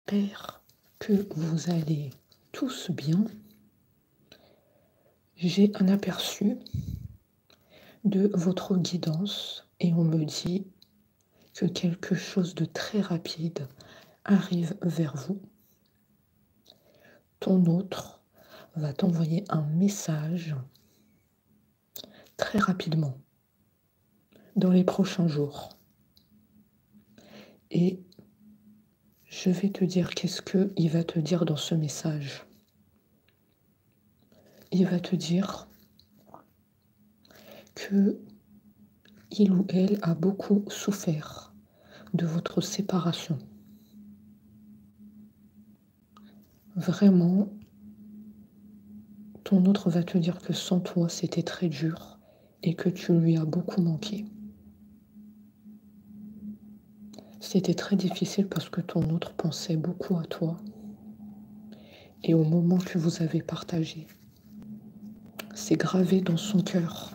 j'espère que vous allez tous bien. J'ai un aperçu de votre guidance et on me dit que quelque chose de très rapide arrive vers vous. Ton autre va t'envoyer un message très rapidement dans les prochains jours. Et je vais te dire qu'est-ce qu'il va te dire dans ce message. Il va te dire que il ou elle a beaucoup souffert de votre séparation. Vraiment, ton autre va te dire que sans toi, c'était très dur et que tu lui as beaucoup manqué. C'était très difficile parce que ton autre pensait beaucoup à toi et au moment que vous avez partagé. C'est gravé dans son cœur.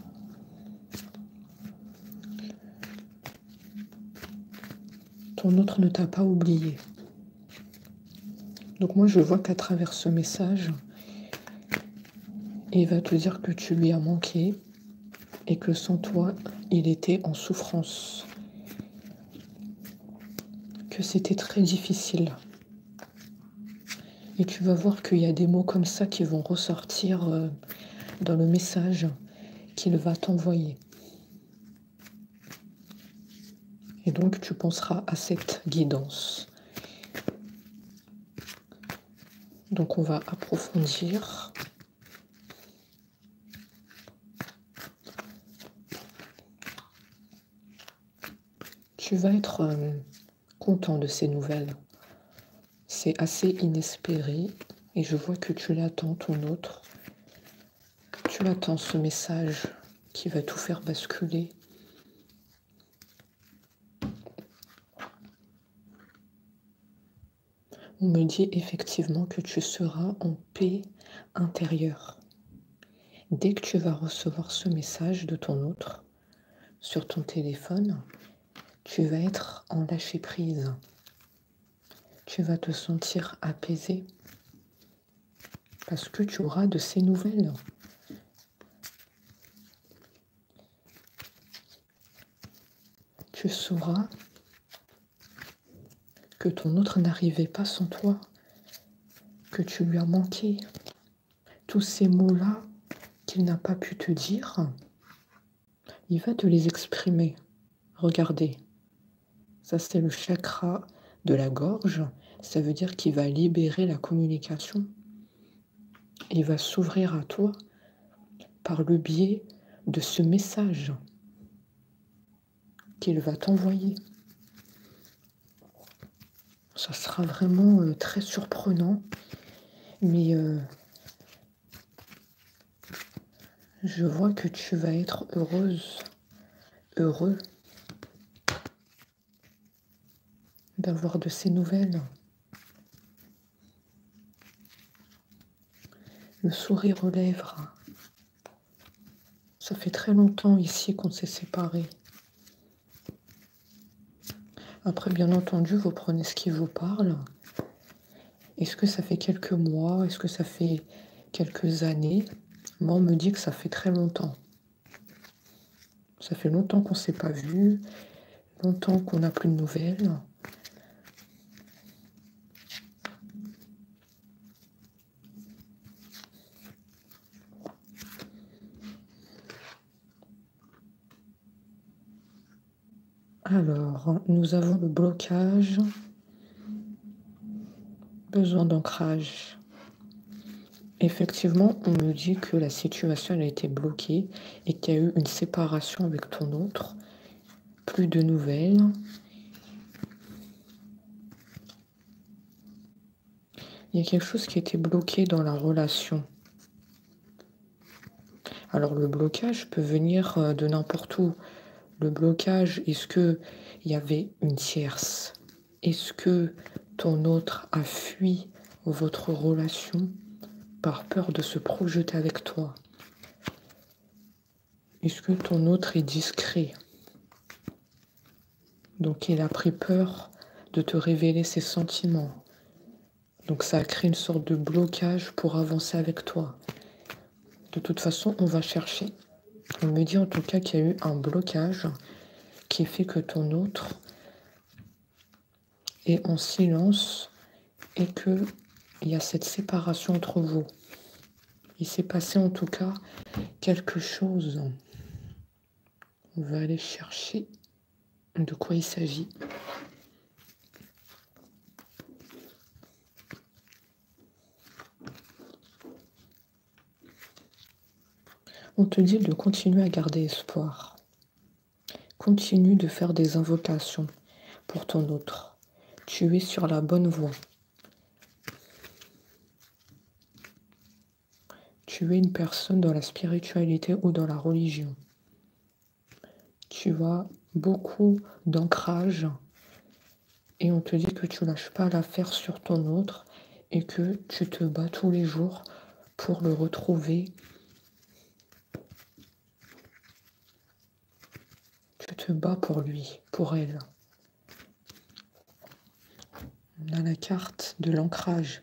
Ton autre ne t'a pas oublié. Donc moi, je vois qu'à travers ce message, il va te dire que tu lui as manqué et que sans toi, il était en souffrance. Que c'était très difficile. Et tu vas voir qu'il y a des mots comme ça qui vont ressortir dans le message qu'il va t'envoyer. Et donc tu penseras à cette guidance. Donc on va approfondir. Tu vas être content de ces nouvelles. C'est assez inespéré et je vois que tu l'attends, ton autre. Tu attends ce message qui va tout faire basculer. On me dit effectivement que tu seras en paix intérieure. Dès que tu vas recevoir ce message de ton autre sur ton téléphone, tu vas être en lâcher prise. Tu vas te sentir apaisé parce que tu auras de ces nouvelles. Tu sauras que ton autre n'arrivait pas sans toi, que tu lui as manqué. Tous ces mots-là qu'il n'a pas pu te dire, il va te les exprimer. Regardez, ça c'est le chakra de la gorge, ça veut dire qu'il va libérer la communication. Il va s'ouvrir à toi par le biais de ce message qu'il va t'envoyer. Ça sera vraiment très surprenant, mais je vois que tu vas être heureuse, heureux d'avoir de ces nouvelles. Le sourire aux lèvres. Ça fait très longtemps ici qu'on s'est séparés. Après, bien entendu, vous prenez ce qui vous parle. Est-ce que ça fait quelques mois? Est-ce que ça fait quelques années? Moi, on me dit que ça fait très longtemps. Ça fait longtemps qu'on ne s'est pas vu, longtemps qu'on n'a plus de nouvelles. Alors, nous avons le blocage, besoin d'ancrage. Effectivement, on me dit que la situation a été bloquée et qu'il y a eu une séparation avec ton autre. Plus de nouvelles. Il y a quelque chose qui était bloqué dans la relation. Alors le blocage peut venir de n'importe où. Le blocage, est-ce qu'il y avait une tierce? Est-ce que ton autre a fui votre relation par peur de se projeter avec toi? Est-ce que ton autre est discret? Donc il a pris peur de te révéler ses sentiments. Donc ça a créé une sorte de blocage pour avancer avec toi. De toute façon, on va chercher. On me dit en tout cas qu'il y a eu un blocage qui fait que ton autre est en silence et qu'il y a cette séparation entre vous. Il s'est passé en tout cas quelque chose. On va aller chercher de quoi il s'agit. On te dit de continuer à garder espoir. Continue de faire des invocations pour ton autre. Tu es sur la bonne voie. Tu es une personne dans la spiritualité ou dans la religion. Tu as beaucoup d'ancrage et on te dit que tu ne lâches pas l'affaire sur ton autre et que tu te bats tous les jours pour le retrouver. Tu te bats pour lui, pour elle. On a la carte de l'ancrage.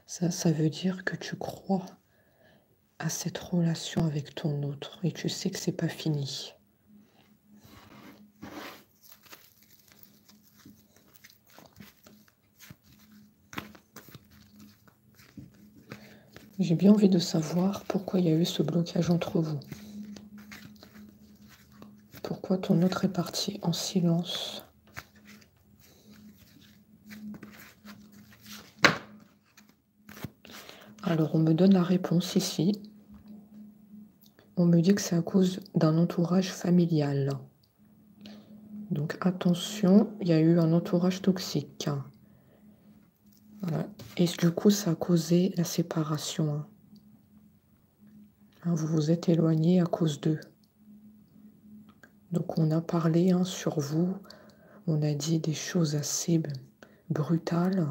Ça veut dire que tu crois à cette relation avec ton autre et tu sais que c'est pas fini. J'ai bien envie de savoir pourquoi il y a eu ce blocage entre vous. Pourquoi ton autre est parti en silence. Alors, on me donne la réponse ici. On me dit que c'est à cause d'un entourage familial. Donc, attention, il y a eu un entourage toxique. Voilà. Et du coup, ça a causé la séparation. Vous vous êtes éloignés à cause d'eux. Donc, on a parlé sur vous. On a dit des choses assez brutales.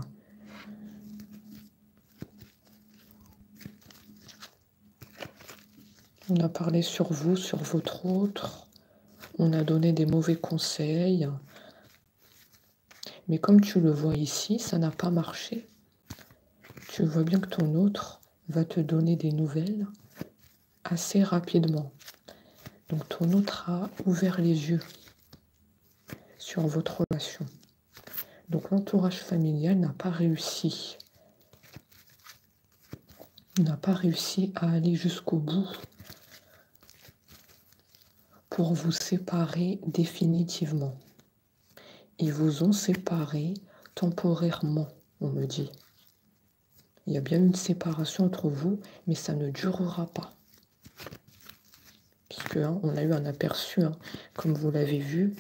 On a parlé sur vous, sur votre autre. On a donné des mauvais conseils. Mais comme tu le vois ici, ça n'a pas marché. Tu vois bien que ton autre va te donner des nouvelles assez rapidement. Donc ton autre a ouvert les yeux sur votre relation. Donc l'entourage familial n'a pas réussi. Il n'a pas réussi à aller jusqu'au bout pour vous séparer définitivement. Ils vous ont séparés temporairement, on me dit. Il y a bien une séparation entre vous, mais ça ne durera pas. Parce que on a eu un aperçu, comme vous l'avez vu.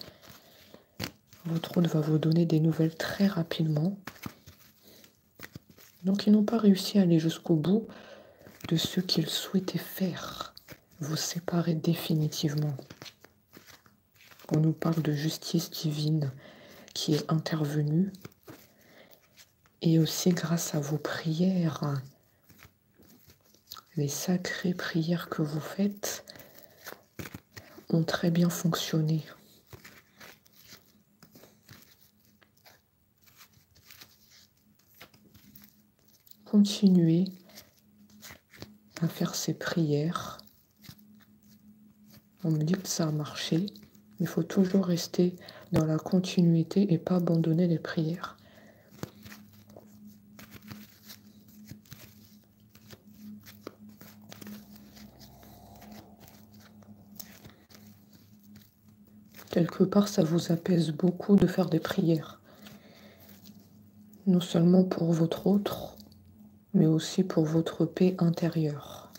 Votre autre va vous donner des nouvelles très rapidement. Donc ils n'ont pas réussi à aller jusqu'au bout de ce qu'ils souhaitaient faire. Vous séparer définitivement. On nous parle de justice divine qui est intervenue. Et aussi grâce à vos prières, les sacrées prières que vous faites ont très bien fonctionné. Continuez à faire ces prières. On me dit que ça a marché. Il faut toujours rester dans la continuité et pas abandonner les prières. Quelque part, ça vous apaise beaucoup de faire des prières. Non seulement pour votre autre, mais aussi pour votre paix intérieure.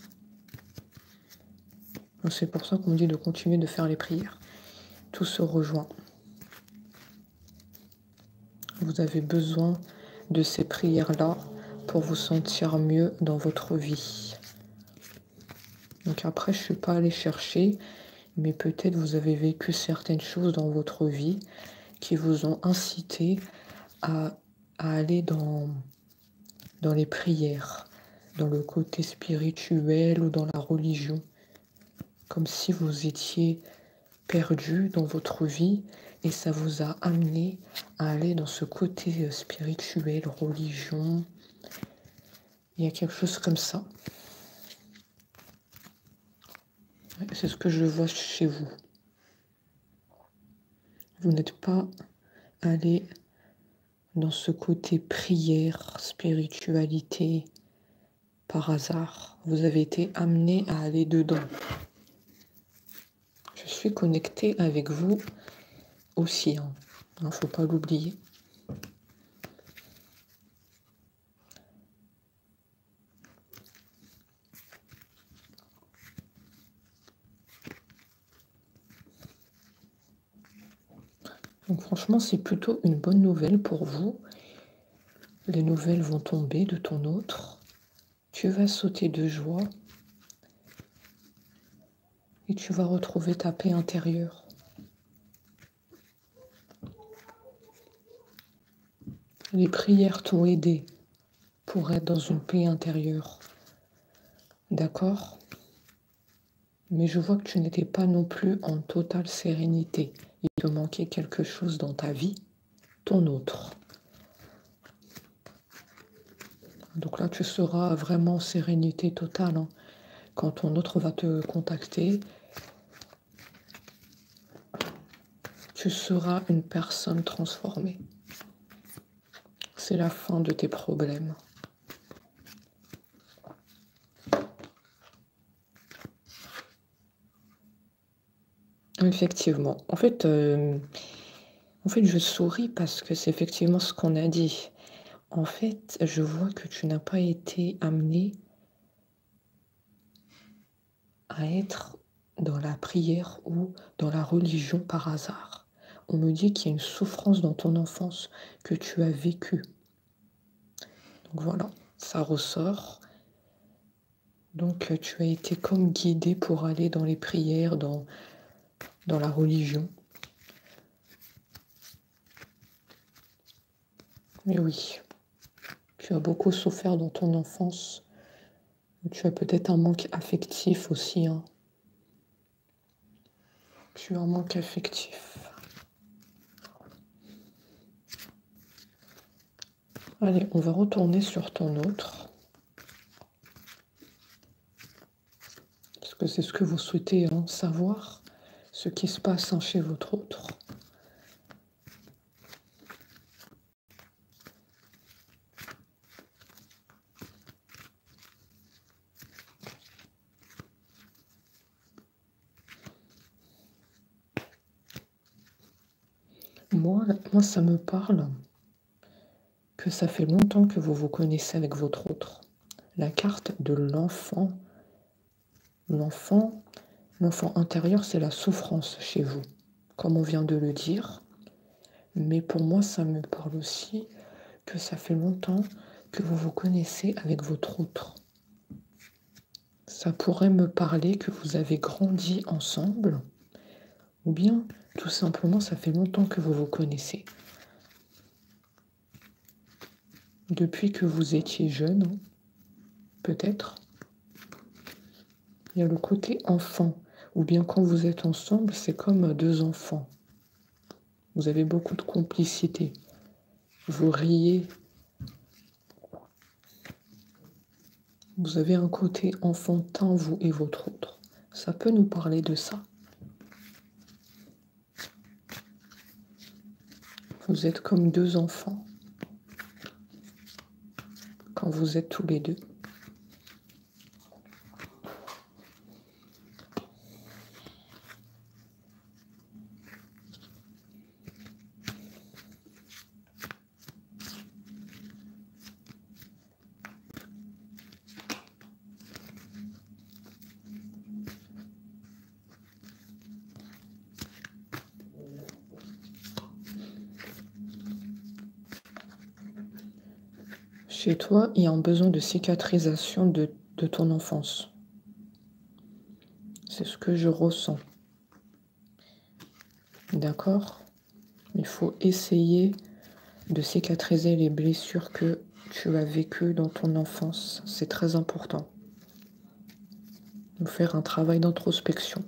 C'est pour ça qu'on me dit de continuer de faire les prières. Tout se rejoint. Vous avez besoin de ces prières-là pour vous sentir mieux dans votre vie. Donc après, je ne suis pas allée chercher, mais peut-être vous avez vécu certaines choses dans votre vie qui vous ont incité à aller dans les prières, dans le côté spirituel ou dans la religion. Comme si vous étiez perdu dans votre vie et ça vous a amené à aller dans ce côté spirituel, religion. Il y a quelque chose comme ça. C'est ce que je vois chez vous. Vous n'êtes pas allé dans ce côté prière, spiritualité, par hasard. Vous avez été amené à aller dedans. Je suis connectée avec vous aussi. Il ne faut pas l'oublier. Donc franchement, c'est plutôt une bonne nouvelle pour vous. Les nouvelles vont tomber de ton autre. Tu vas sauter de joie. Et tu vas retrouver ta paix intérieure. Les prières t'ont aidé pour être dans une paix intérieure. D'accord? Mais je vois que tu n'étais pas non plus en totale sérénité. Il te manquait quelque chose dans ta vie, ton autre. Donc là, tu seras vraiment en sérénité totale. Quand ton autre va te contacter, tu seras une personne transformée. C'est la fin de tes problèmes. Effectivement. En fait, je souris parce que c'est effectivement ce qu'on a dit. En fait, je vois que tu n'as pas été amené à être dans la prière ou dans la religion par hasard. On me dit qu'il y a une souffrance dans ton enfance que tu as vécue. Donc voilà, ça ressort. Donc tu as été comme guidé pour aller dans les prières, dans la religion. Mais oui, tu as beaucoup souffert dans ton enfance. Tu as peut-être un manque affectif aussi. Tu as un manque affectif. Allez, on va retourner sur ton autre. Parce que c'est ce que vous souhaitez savoir, ce qui se passe chez votre autre. Moi, ça me parle que ça fait longtemps que vous vous connaissez avec votre autre. La carte de l'enfant. L'enfant intérieur, c'est la souffrance chez vous, comme on vient de le dire. Mais pour moi, ça me parle aussi que ça fait longtemps que vous vous connaissez avec votre autre. Ça pourrait me parler que vous avez grandi ensemble, ou bien tout simplement, ça fait longtemps que vous vous connaissez. Depuis que vous étiez jeune, peut-être. Il y a le côté enfant, ou bien quand vous êtes ensemble, c'est comme deux enfants. Vous avez beaucoup de complicité. Vous riez. Vous avez un côté enfantin, vous et votre autre. Ça peut nous parler de ça. Vous êtes comme deux enfants quand vous êtes tous les deux. Chez toi, il y a un besoin de cicatrisation de ton enfance. C'est ce que je ressens. D'accord? Il faut essayer de cicatriser les blessures que tu as vécues dans ton enfance. C'est très important. De faire un travail d'introspection.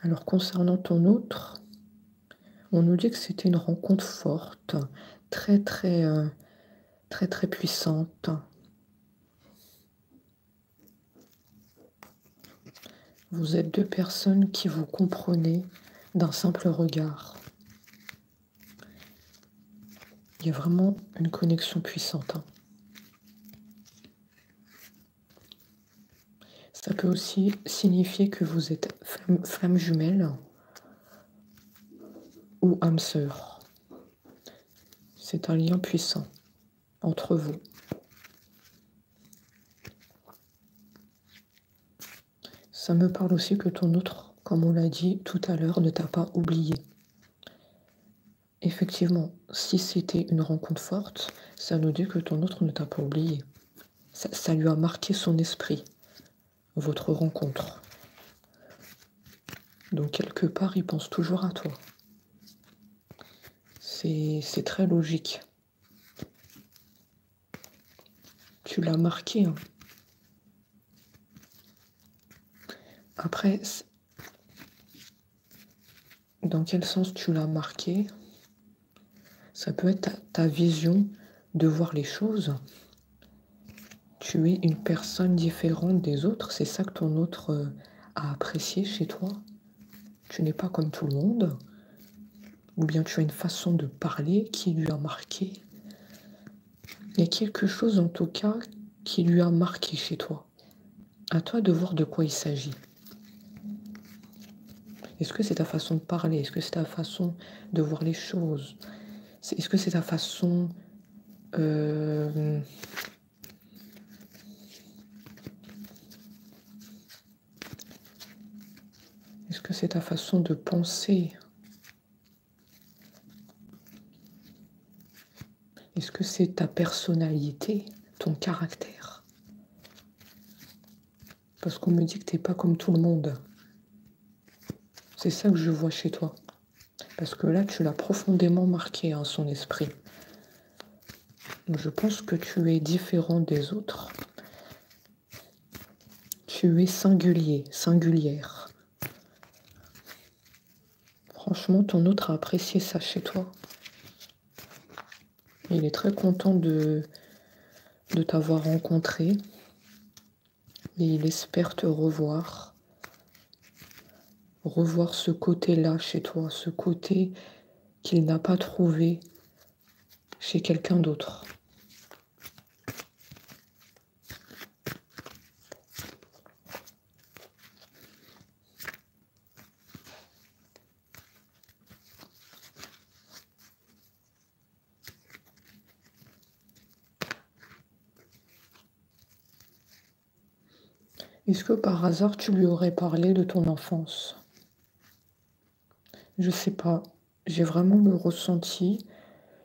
Alors, concernant ton autre, on nous dit que c'était une rencontre forte, très, très, très, très puissante. Vous êtes deux personnes qui vous comprenez d'un simple regard. Il y a vraiment une connexion puissante. Ça peut aussi signifier que vous êtes flamme jumelle ou âme sœur. C'est un lien puissant entre vous. Ça me parle aussi que ton autre, comme on l'a dit tout à l'heure, ne t'a pas oublié. Effectivement, si c'était une rencontre forte, ça nous dit que ton autre ne t'a pas oublié. Ça lui a marqué son esprit, votre rencontre. Donc quelque part, il pense toujours à toi. C'est très logique. Tu l'as marqué, hein. Après, dans quel sens tu l'as marqué? Ça peut être ta vision de voir les choses. Tu es une personne différente des autres. C'est ça que ton autre a apprécié chez toi. Tu n'es pas comme tout le monde. Ou bien tu as une façon de parler qui lui a marqué. Il y a quelque chose en tout cas qui lui a marqué chez toi. À toi de voir de quoi il s'agit. Est-ce que c'est ta façon de parler? Est-ce que c'est ta façon de voir les choses? Est-ce que c'est ta façon... Est-ce que c'est ta façon de penser? Est-ce que c'est ta personnalité, ton caractère? Parce qu'on me dit que tu n'es pas comme tout le monde. C'est ça que je vois chez toi. Parce que là, tu l'as profondément marqué, hein, son esprit. Donc, je pense que tu es différent des autres. Tu es singulier, singulière. Franchement, ton autre a apprécié ça chez toi. Il est très content de t'avoir rencontré. Et il espère te revoir. Revoir ce côté-là chez toi, ce côté qu'il n'a pas trouvé chez quelqu'un d'autre. Est-ce que par hasard tu lui aurais parlé de ton enfance? Je sais pas. J'ai vraiment le ressenti.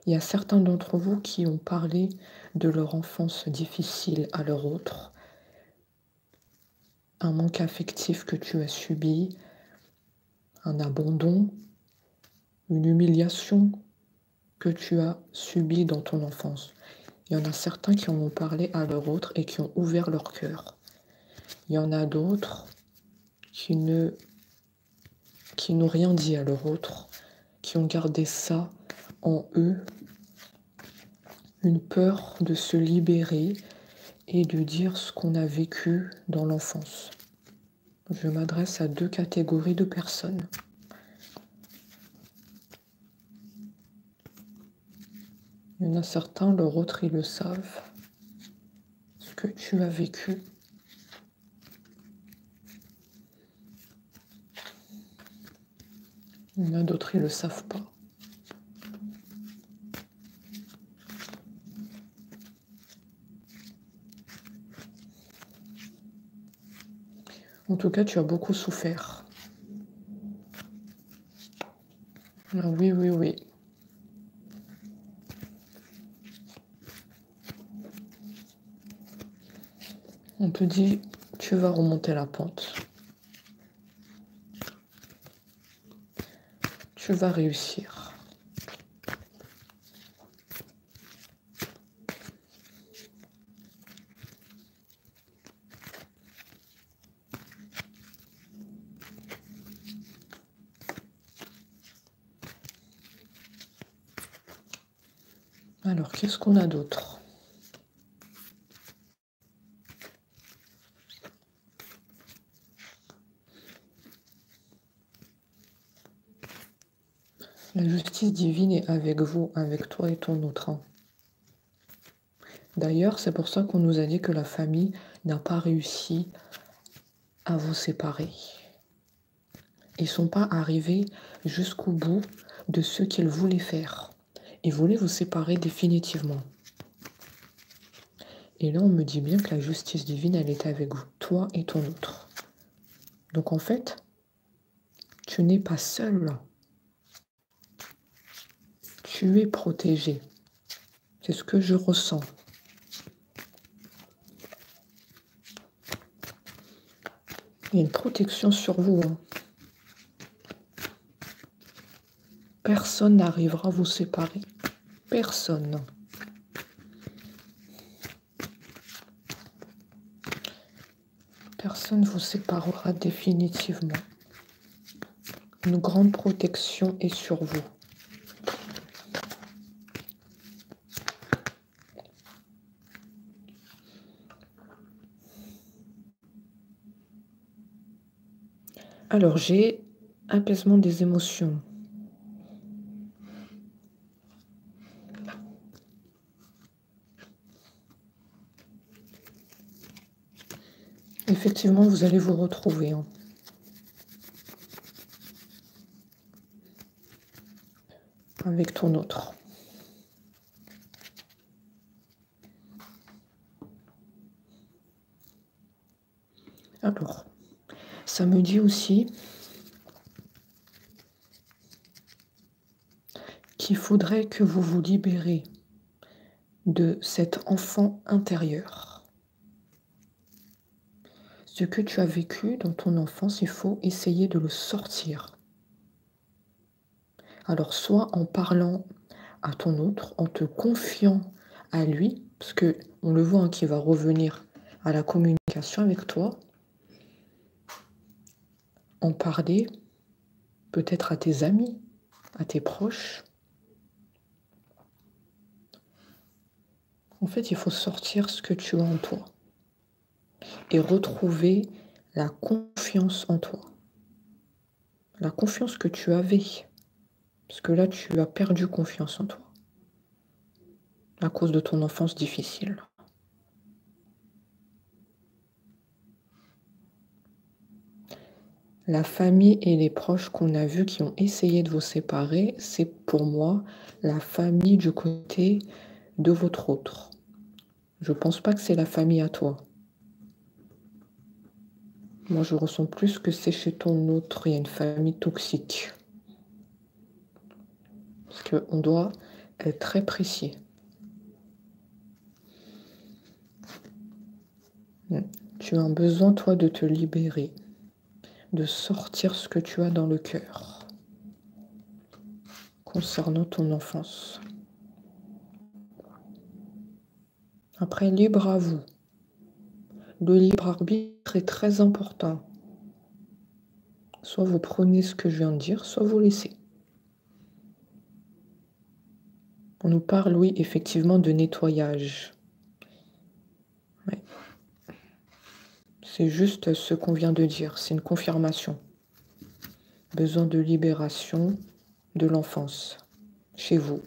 Il y a certains d'entre vous qui ont parlé de leur enfance difficile à leur autre. Un manque affectif que tu as subi, un abandon, une humiliation que tu as subi dans ton enfance. Il y en a certains qui en ont parlé à leur autre et qui ont ouvert leur cœur. Il y en a d'autres qui n'ont rien dit à leur autre, qui ont gardé ça en eux, une peur de se libérer et de dire ce qu'on a vécu dans l'enfance. Je m'adresse à deux catégories de personnes. Il y en a certains, leur autre, ils le savent, ce que tu as vécu. Il y en a d'autres, ils ne le savent pas. En tout cas, tu as beaucoup souffert. Ah oui, oui, oui. On te dit, tu vas remonter la pente. Tu vas réussir. Alors, qu'est-ce qu'on a d'autre? La justice divine est avec vous, avec toi et ton autre. D'ailleurs, c'est pour ça qu'on nous a dit que la famille n'a pas réussi à vous séparer. Ils ne sont pas arrivés jusqu'au bout de ce qu'ils voulaient faire. Ils voulaient vous séparer définitivement. Et là, on me dit bien que la justice divine, elle est avec vous, toi et ton autre. Donc en fait, tu n'es pas seul. Tu es protégé. C'est ce que je ressens. Il y a une protection sur vous. Personne n'arrivera à vous séparer. Personne. Personne ne vous séparera définitivement. Une grande protection est sur vous. Alors, j'ai apaisement des émotions. Effectivement, vous allez vous retrouver. Avec ton autre. Alors, ça me dit aussi qu'il faudrait que vous vous libérez de cet enfant intérieur. Ce que tu as vécu dans ton enfance, il faut essayer de le sortir. Alors, soit en parlant à ton autre, en te confiant à lui, parce que on le voit qu'il va revenir à la communication avec toi, en parler peut-être à tes amis, à tes proches. En fait, il faut sortir ce que tu as en toi et retrouver la confiance en toi. La confiance que tu avais. Parce que là, tu as perdu confiance en toi. À cause de ton enfance difficile. La famille et les proches qu'on a vus qui ont essayé de vous séparer, c'est pour moi la famille du côté de votre autre. Je pense pas que c'est la famille à toi. Moi, je ressens plus que c'est chez ton autre, il y a une famille toxique. Parce qu'on doit être très précis. Tu as un besoin, toi, de te libérer, de sortir ce que tu as dans le cœur concernant ton enfance. Après, libre à vous. Le libre arbitre est très important. Soit vous prenez ce que je viens de dire, soit vous laissez. On nous parle, oui, effectivement, de nettoyage. Ouais. C'est juste ce qu'on vient de dire, c'est une confirmation. Besoin de libération de l'enfance, chez vous.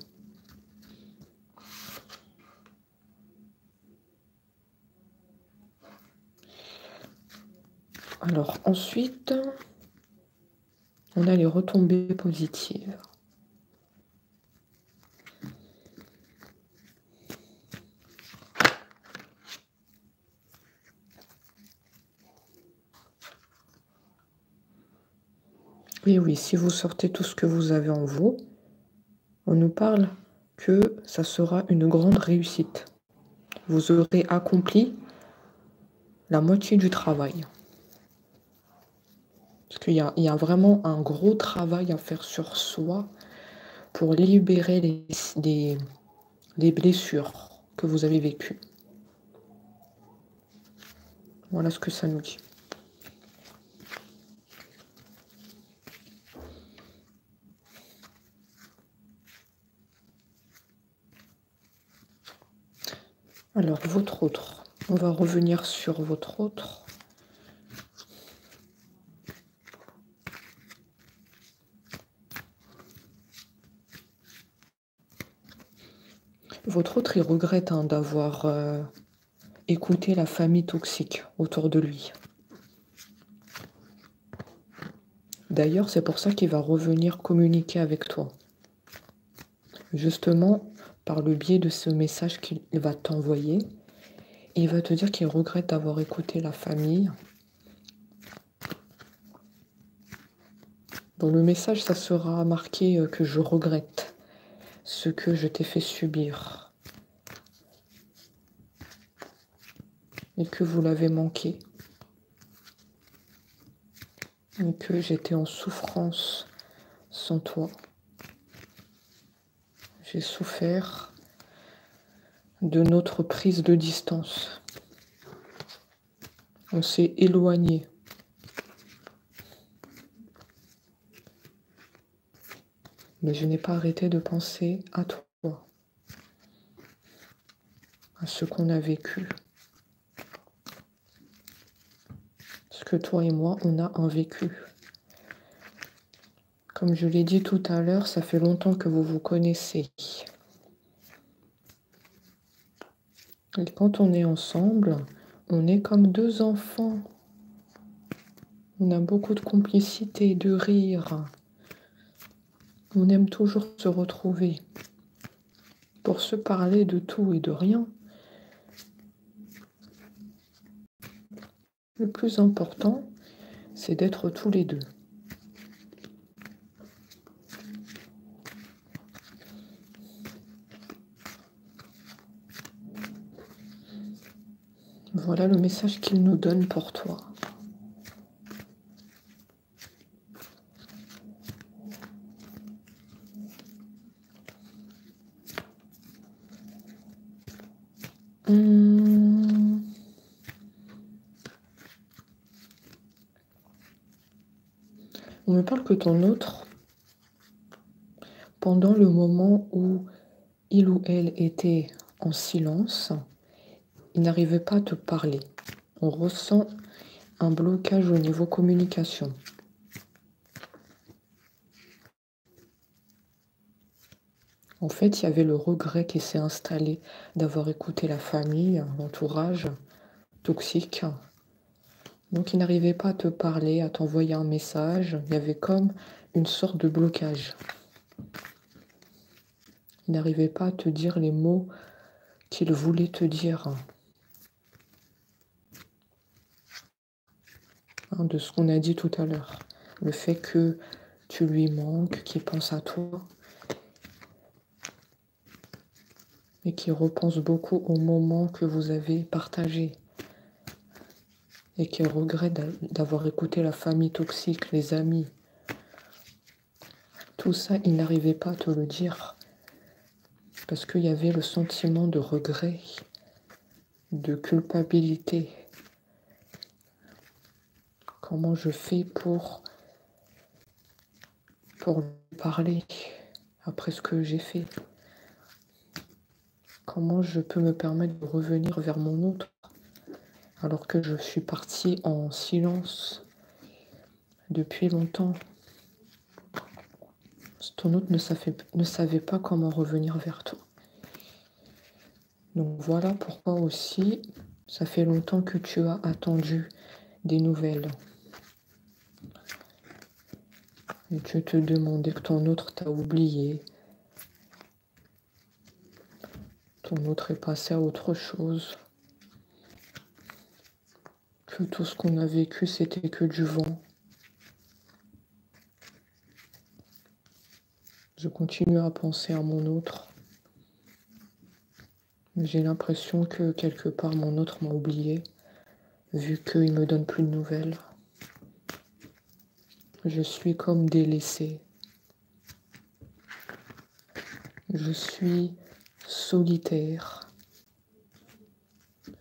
Alors ensuite, on a les retombées positives. Et oui, si vous sortez tout ce que vous avez en vous, on nous parle que ça sera une grande réussite. Vous aurez accompli la moitié du travail. Parce qu'il y a vraiment un gros travail à faire sur soi pour libérer les blessures que vous avez vécues. Voilà ce que ça nous dit. Alors, votre autre. On va revenir sur votre autre. Votre autre, il regrette d'avoir écouté la famille toxique autour de lui. D'ailleurs, c'est pour ça qu'il va revenir communiquer avec toi. Justement, par le biais de ce message qu'il va t'envoyer, il va te dire qu'il regrette d'avoir écouté la famille. Dans le message, ça sera marqué que je regrette ce que je t'ai fait subir et que vous l'avez manqué et que j'étais en souffrance sans toi. J'ai souffert de notre prise de distance. On s'est éloigné. Mais je n'ai pas arrêté de penser à toi, à ce qu'on a vécu. Ce que toi et moi, on a en vécu. Comme je l'ai dit tout à l'heure, ça fait longtemps que vous vous connaissez. Et quand on est ensemble, on est comme deux enfants. On a beaucoup de complicité, de rire. On aime toujours se retrouver pour se parler de tout et de rien. Le plus important, c'est d'être tous les deux. Voilà le message qu'il nous donne pour toi. On me parle que ton autre, pendant le moment où il ou elle était en silence, il n'arrivait pas à te parler. On ressent un blocage au niveau communication. En fait, il y avait le regret qui s'est installé d'avoir écouté la famille, l'entourage toxique. Donc, il n'arrivait pas à te parler, à t'envoyer un message. Il y avait comme une sorte de blocage. Il n'arrivait pas à te dire les mots qu'il voulait te dire. De ce qu'on a dit tout à l'heure. Le fait que tu lui manques, qu'il pense à toi. Et qu'il repense beaucoup au moment que vous avez partagé. Et qu'il regrette d'avoir écouté la famille toxique, les amis. Tout ça, il n'arrivait pas à te le dire. Parce qu'il y avait le sentiment de regret, de culpabilité. Comment je fais pour lui parler après ce que j'ai fait? Comment je peux me permettre de revenir vers mon autre alors que je suis partie en silence depuis longtemps? Ton autre ne savait pas comment revenir vers toi. Donc voilà pourquoi aussi, ça fait longtemps que tu as attendu des nouvelles. Et tu te demandais que ton autre t'a oublié. Ton autre est passé à autre chose. Que tout ce qu'on a vécu, c'était que du vent. Je continue à penser à mon autre. J'ai l'impression que quelque part mon autre m'a oublié, vu qu'il me donne plus de nouvelles. Je suis comme délaissée. Je suis solitaire.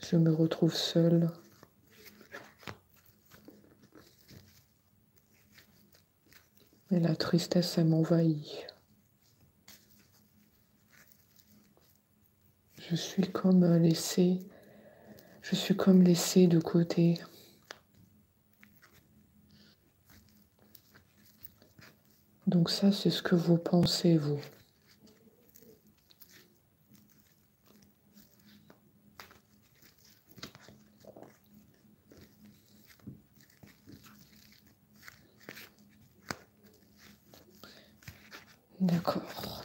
Je me retrouve seule. Et la tristesse, elle m'envahit. Je suis comme laissée de côté. Donc ça, c'est ce que vous pensez, vous. D'accord.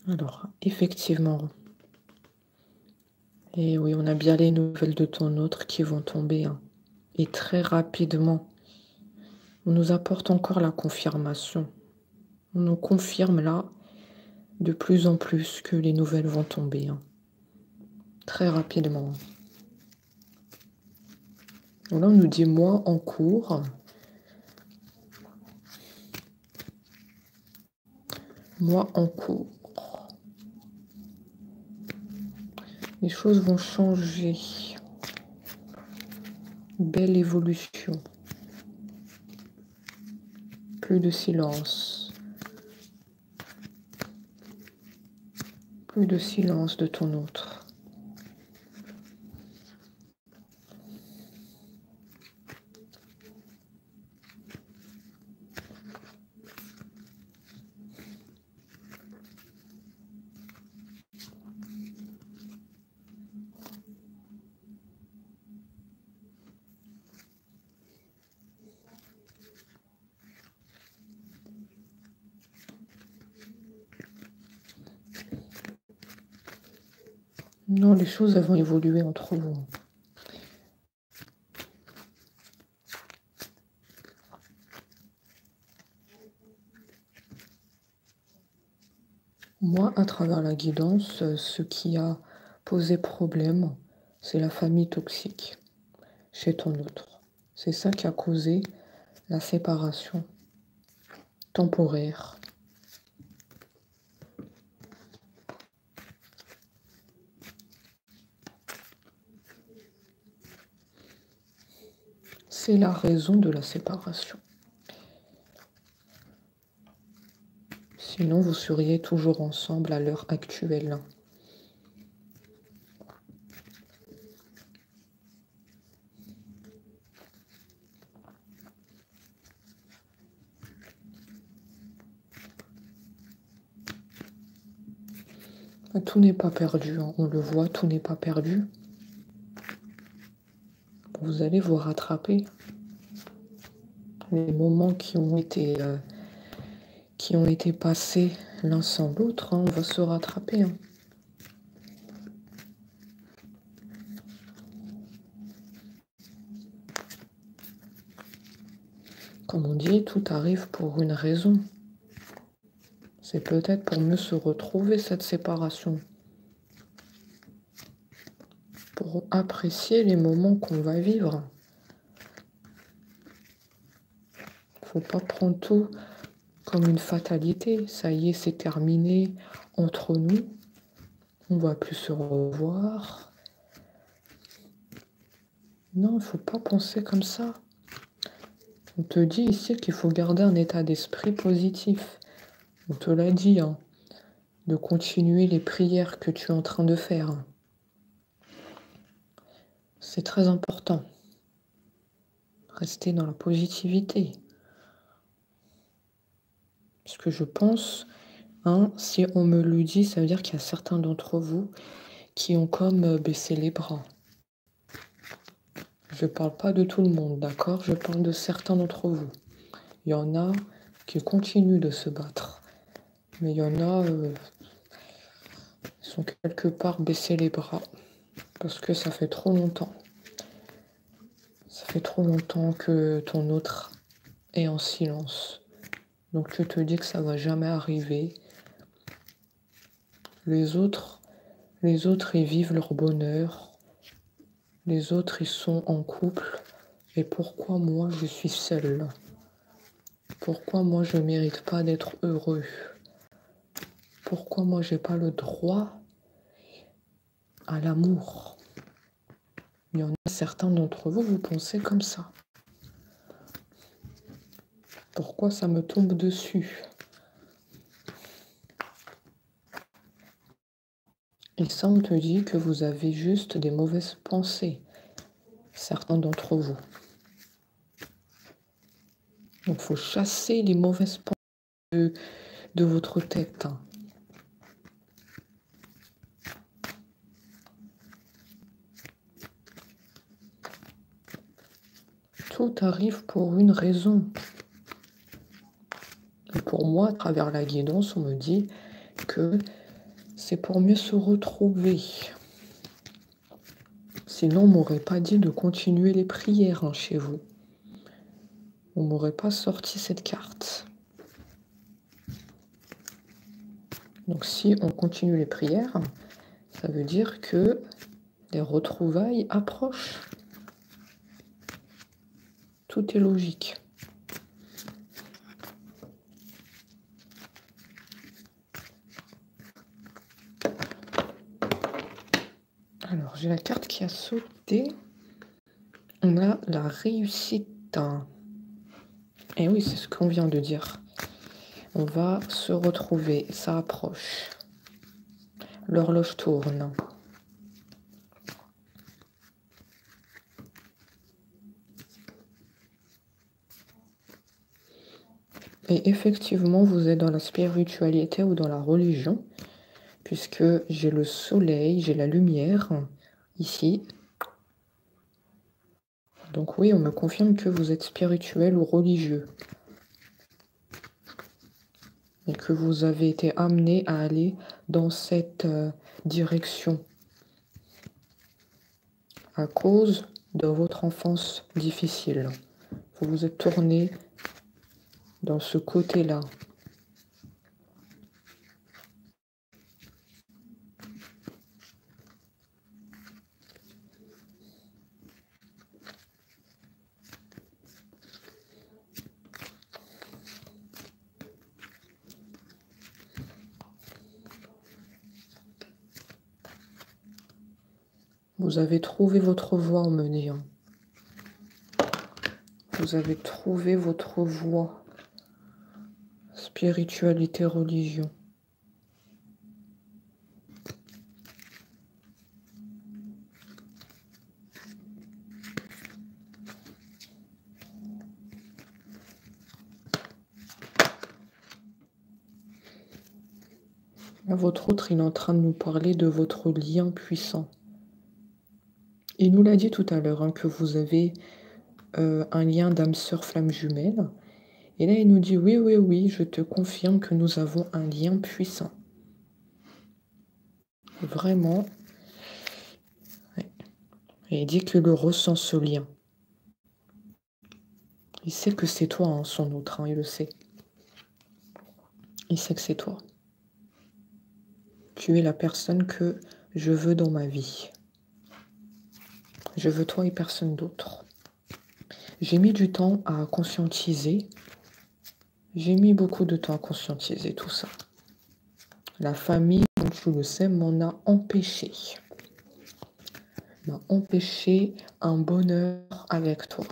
Alors, effectivement, et oui, on a bien les nouvelles de ton autre qui vont tomber, hein, et très rapidement. On nous apporte encore la confirmation. On nous confirme là, de plus en plus, que les nouvelles vont tomber, hein, très rapidement. Donc là, on nous dit mois en cours. Mois en cours. Les choses vont changer. Belle évolution. Plus de silence. Plus de silence de ton autre. Non, les choses vont évoluer entre vous. Moi, à travers la guidance, ce qui a posé problème, c'est la famille toxique chez ton autre. C'est ça qui a causé la séparation temporaire. C'est la raison de la séparation. Sinon, vous seriez toujours ensemble à l'heure actuelle. Tout n'est pas perdu, hein. On le voit, tout n'est pas perdu. Vous allez vous rattraper. Les moments qui ont été passés l'un sans l'autre, hein, on va se rattraper. Hein. Comme on dit, tout arrive pour une raison. C'est peut-être pour mieux se retrouver, cette séparation. Pour apprécier les moments qu'on va vivre. Faut pas prendre tout comme une fatalité. Ça y est, c'est terminé entre nous. On va plus se revoir. Non, il ne faut pas penser comme ça. On te dit ici qu'il faut garder un état d'esprit positif. On te l'a dit, hein, de continuer les prières que tu es en train de faire. C'est très important. Rester dans la positivité. Parce que je pense, hein, si on me le dit, ça veut dire qu'il y a certains d'entre vous qui ont comme baissé les bras. Je ne parle pas de tout le monde, d'accord? Je parle de certains d'entre vous. Il y en a qui continuent de se battre. Mais il y en a qui sont quelque part baissés les bras. Parce que ça fait trop longtemps. Ça fait trop longtemps que ton autre est en silence. Donc tu te dis que ça va jamais arriver. Les autres, ils vivent leur bonheur. Les autres, ils sont en couple. Et pourquoi moi, je suis seule? Pourquoi moi, je ne mérite pas d'être heureux? Pourquoi moi, j'ai pas le droit à l'amour? Il y en a certains d'entre vous, vous pensez comme ça. pourquoi ça me tombe dessus. Et ça, on te dit que vous avez juste des mauvaises pensées, certains d'entre vous. Donc, il faut chasser les mauvaises pensées de votre tête. Tout arrive pour une raison. Et pour moi, à travers la guidance, on me dit que c'est pour mieux se retrouver. Sinon, on m'aurait pas dit de continuer les prières chez vous. On m'aurait pas sorti cette carte. Donc si on continue les prières, ça veut dire que les retrouvailles approchent. Tout est logique. Alors, j'ai la carte qui a sauté. On a la réussite. Et oui, c'est ce qu'on vient de dire. On va se retrouver. Ça approche. L'horloge tourne. Et effectivement, vous êtes dans la spiritualité ou dans la religion, puisque j'ai le soleil, j'ai la lumière, ici. Donc oui, on me confirme que vous êtes spirituel ou religieux. Et que vous avez été amené à aller dans cette direction à cause de votre enfance difficile. Vous vous êtes tourné dans ce côté-là. Vous avez trouvé votre voie, on me dit. Vous avez trouvé votre voie. Spiritualité, religion. Votre autre, il est en train de nous parler de votre lien puissant. Il nous l'a dit tout à l'heure, que vous avez un lien d'âme sœur flamme jumelle. Et là, il nous dit, oui, oui, oui, je te confirme que nous avons un lien puissant. Vraiment. Ouais. Et il dit qu'il le ressent, ce lien. Il sait que c'est toi, son autre, il le sait. Il sait que c'est toi. Tu es la personne que je veux dans ma vie. Je veux toi et personne d'autre. J'ai mis du temps à conscientiser. J'ai mis beaucoup de temps à conscientiser tout ça. La famille, comme tu le sais, m'en a empêché. M'a empêché un bonheur avec toi.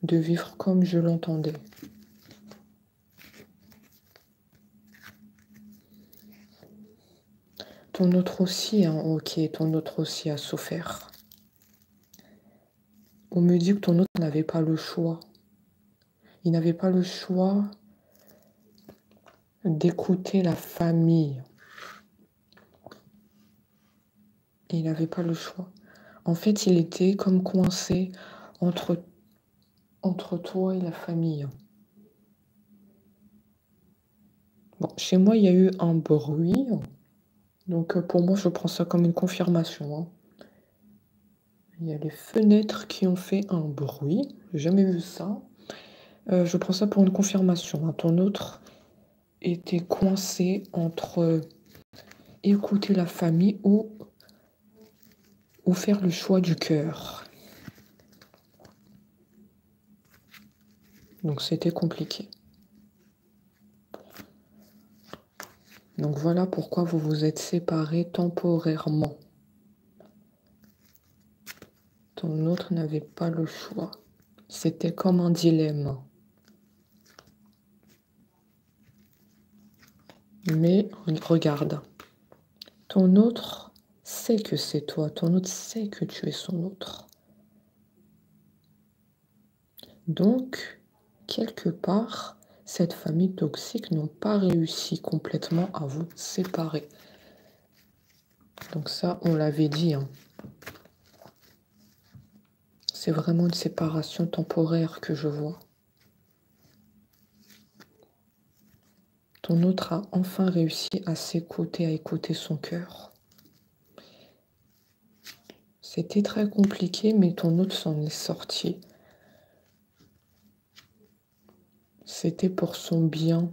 De vivre comme je l'entendais. Ton autre aussi, ok, ton autre aussi a souffert. On me dit que ton autre n'avait pas le choix. Il n'avait pas le choix d'écouter la famille. Il n'avait pas le choix. En fait, il était comme coincé entre toi et la famille. Bon, chez moi, il y a eu un bruit. Donc, pour moi, je prends ça comme une confirmation. Il y a les fenêtres qui ont fait un bruit. J'ai jamais vu ça. Je prends ça pour une confirmation. Ton autre était coincé entre écouter la famille ou faire le choix du cœur. Donc, c'était compliqué. Donc, voilà pourquoi vous vous êtes séparés temporairement. Ton autre n'avait pas le choix. C'était comme un dilemme. Mais regarde, ton autre sait que c'est toi, ton autre sait que tu es son autre. Donc, quelque part, cette famille toxique n'a pas réussi complètement à vous séparer. Donc ça, on l'avait dit, hein. C'est vraiment une séparation temporaire que je vois. Ton autre a enfin réussi à s'écouter, à écouter son cœur. C'était très compliqué, mais ton autre s'en est sorti. C'était pour son bien.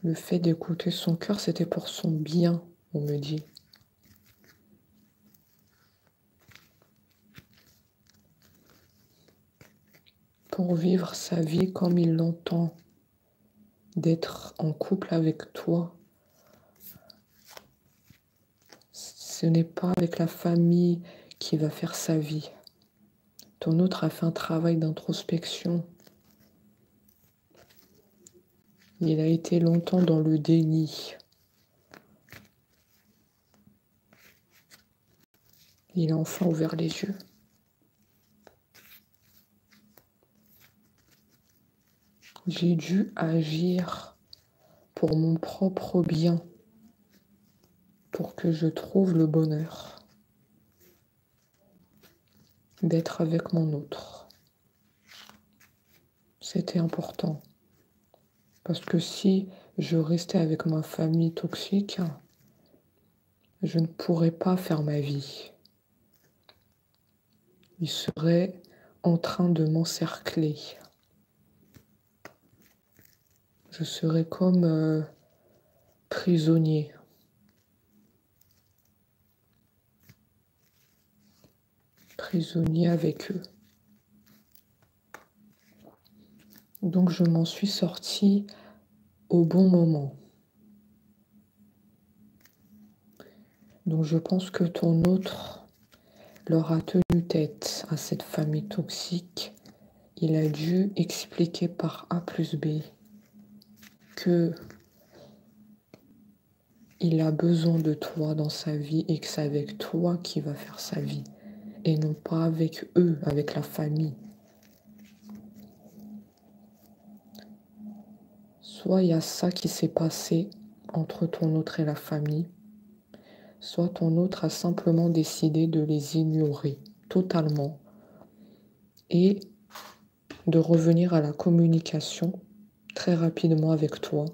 Le fait d'écouter son cœur, c'était pour son bien, on me dit. Pour vivre sa vie comme il l'entend, d'être en couple avec toi. Ce n'est pas avec la famille qui va faire sa vie. Ton autre a fait un travail d'introspection. Il a été longtemps dans le déni. Il a enfin ouvert les yeux. J'ai dû agir pour mon propre bien, pour que je trouve le bonheur d'être avec mon autre. C'était important. Parce que si je restais avec ma famille toxique, je ne pourrais pas faire ma vie. Ils seraient en train de m'encercler. Je serais comme prisonnier. Prisonnier avec eux. Donc je m'en suis sortie au bon moment. Donc je pense que ton autre leur a tenu tête à cette famille toxique. Il a dû expliquer par A plus B que il a besoin de toi dans sa vie et que c'est avec toi qu'il va faire sa vie et non pas avec eux, avec la famille. Soit il y a ça qui s'est passé entre ton autre et la famille, soit ton autre a simplement décidé de les ignorer totalement et de revenir à la communication très rapidement avec toi,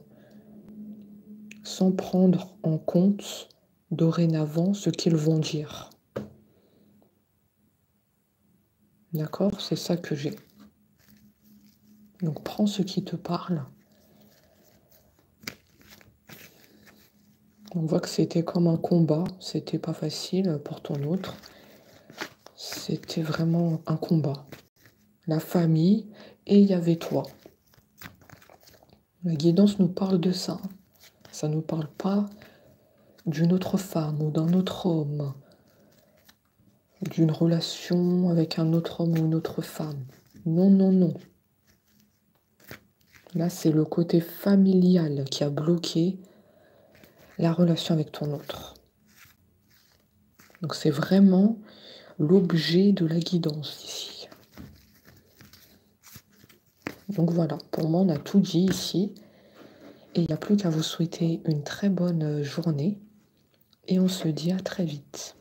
sans prendre en compte dorénavant ce qu'ils vont dire. D'accord? C'est ça que j'ai. Donc prends ce qui te parle. On voit que c'était comme un combat, c'était pas facile pour ton autre. C'était vraiment un combat. La famille et il y avait toi. La guidance nous parle de ça. Ça ne nous parle pas d'une autre femme ou d'un autre homme, d'une relation avec un autre homme ou une autre femme. Non, non, non. Là, c'est le côté familial qui a bloqué la relation avec ton autre. Donc, c'est vraiment l'objet de la guidance ici. Donc voilà, pour moi, on a tout dit ici. Et il n'y a plus qu'à vous souhaiter une très bonne journée. Et on se dit à très vite.